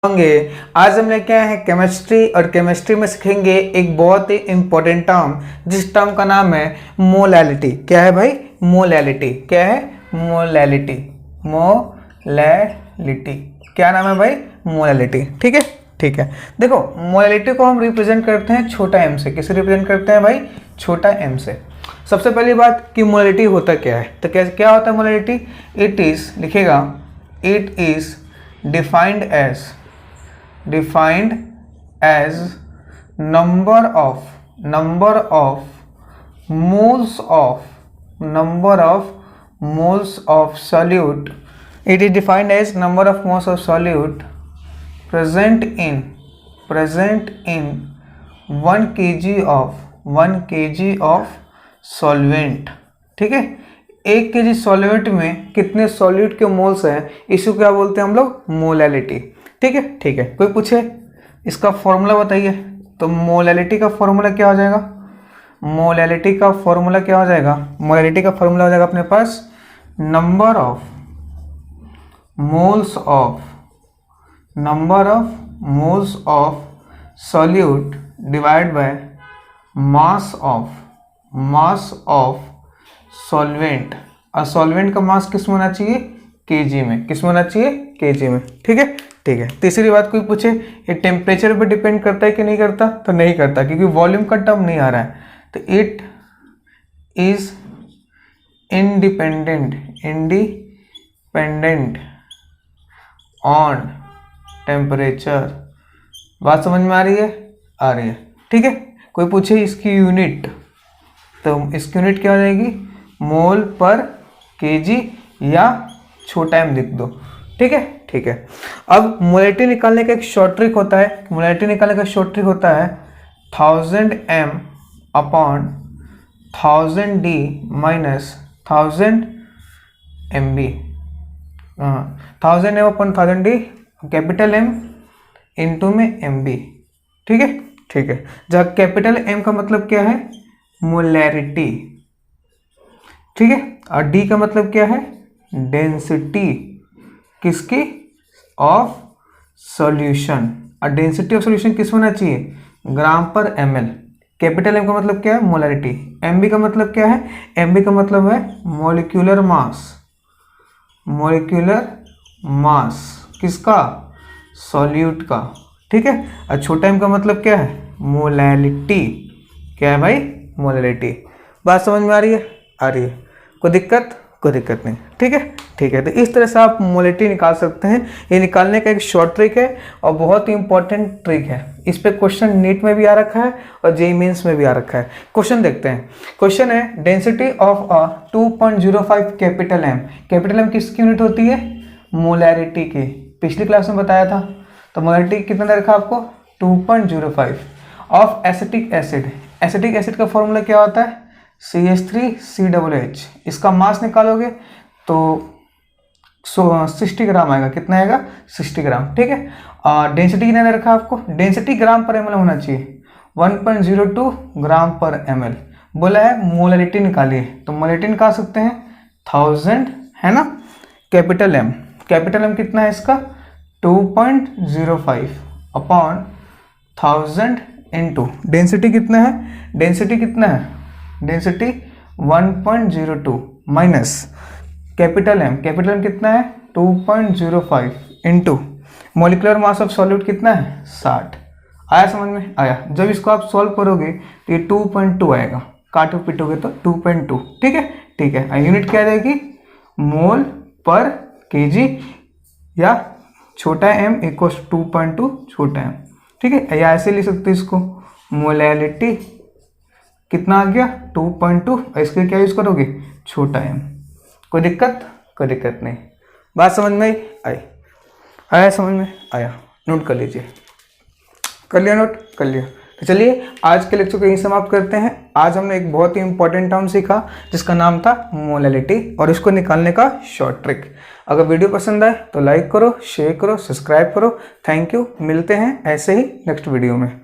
होंगे। आज हम लेके आए हैं केमिस्ट्री और केमिस्ट्री में सीखेंगे एक बहुत ही इंपॉर्टेंट टर्म जिस टर्म का नाम है मोलैलिटी। क्या है भाई? मोलैलिटी। क्या है? मोलैलिटी। मोलैलिटी क्या नाम है भाई? मोलैलिटी। ठीक है, ठीक है। देखो, मोलैलिटी को हम रिप्रेजेंट करते हैं छोटा एम से। किसे रिप्रेजेंट करते हैं भाई? छोटा एम से। सबसे पहली बात कि मोलैलिटी होता क्या है, तो क्या होता है मोलैलिटी? इट इज, लिखेगा, it is defined as number of moles of solute. It is defined as number of moles of solute present in 1 kg of solvent। ठीक है, 1 kg सॉल्वेंट में कितने सॉल्यूट के मोल्स हैं, इसको क्या बोलते हैं हम लोग? मोलैलिटी। ठीक है, ठीक है। कोई पूछे इसका फॉर्मूला बताइए, तो मोलैलिटी का फॉर्मूला क्या हो जाएगा? मोलैलिटी का फॉर्मूला क्या हो जाएगा? मोलैलिटी का फॉर्मूला हो जाएगा अपने पास number of moles of solute divide by mass of solvent. और सॉल्वेंट का मास किस में होना चाहिए? केजी में। किस में होना चाहिए? केजी में। ठीक है, ठीक है। तीसरी बात, कोई पूछे ये टेम्परेचर पे डिपेंड करता है कि नहीं करता, तो नहीं करता क्योंकि वॉल्यूम का टर्म नहीं आ रहा है। तो it is independent on temperature. बात समझ में आ रही है? आ रही है। ठीक है। कोई पूछे इसकी यूनिट, तो इसकी यूनिट क्या हो जाएगी? मोल पर केजी या छोटा एम लिख दो। ठीक है, ठीक है। अब मोलैलिटी निकालने का एक शॉर्ट ट्रिक होता है। मोलैलिटी निकालने का शॉर्ट ट्रिक होता है 1000 m upon 1000 d minus 1000 mb। 1000 m upon 1000 d, capital M into में mb। ठीक है, ठीक है। जहाँ कैपिटल M का मतलब क्या है? मोलैरिटी। ठीक है, और D का मतलब क्या है? डेंसिटी। किसकी? Of solution. और डेंसिटी ऑफ सॉल्यूशन किस में होना चाहिए? ग्राम पर ml। कैपिटल M का मतलब क्या है? मोलैरिटी। mb का मतलब क्या है? mb का मतलब है मॉलिक्यूलर मास। किसका? सॉल्यूट का। ठीक है, और छोटा m का मतलब क्या है? मोलैलिटी। क्या है भाई? मोलैलिटी। बात समझ में आ रही है? आ रही है। कोई दिक्कत? कोई दिक्कत नहीं। ठीक है, ठीक है। तो इस तरह से आप मोलैलिटी निकाल सकते हैं। ये निकालने का एक शॉर्ट ट्रिक है और बहुत ही इंपॉर्टेंट ट्रिक है। इस पे क्वेश्चन नीट में भी आ रखा है और जेईई मेंस में भी आ रखा है। क्वेश्चन देखते हैं। क्वेश्चन है density of a 2.05 capital M। Capital M किसकी यूनिट होती है? मोलैरिटी की। पिछली क्लास में बताया था। तो मोलैरिटी कितना दे रखा आपको? 2.05 of acetic acid. Acetic acid का फॉर्मूला क्या होता है? CH3COOH। इसका मास निकालोगे तो 60 ग्राम आएगा। कितना आएगा? 60 ग्राम। ठीक है, और डेंसिटी कितना दे रखा आपको? डेंसिटी ग्राम पर ml होना चाहिए, 1.02 ग्राम पर ml। बोला है मोलैलिटी निकालिए, तो मोलैलिटी निकाल सकते हैं 1000, है ना। कैपिटल M कितना है इसका? 2.05 अपॉन 1000 इंटू डेंसिटी कितना है? डेंसिटी 1.02 माइनस कैपिटल M कितना है? 2.05 into molecular mass of solute कितना है? 60। आया समझ में? आया। जब इसको आप सॉल्व करोगे तो ये 2.2 आएगा, काटो पीटोगे तो 2.2। ठीक है, ठीक है। यूनिट क्या रहेगी? मोल पर केजी या छोटा m इक्वल 2.2 छोटा m। ठीक है, या ऐसे लिख सकते हैं इसको, मोलैलिटी कितना आ गया? 2.2। इसके क्या यूज करोगे? छोटा m। कोई दिक्कत? कोई दिक्कत नहीं। बात समझ में आई? आया समझ में? आया। नोट कर लीजिए। कर लिया नोट? कर लिया। तो चलिए आज के लेक्चर को यहीं समाप्त करते हैं। आज हमने एक बहुत ही इंपॉर्टेंट टर्म सीखा जिसका नाम था मोलैलिटी और इसको निकालने का शॉर्ट ट्रिक। अगर वीडियो पसंद आए तो लाइक करो, शेयर करो, सब्सक्राइब करो। Thank you. मिलते हैं ऐसे ही नेक्स्ट वीडियो में।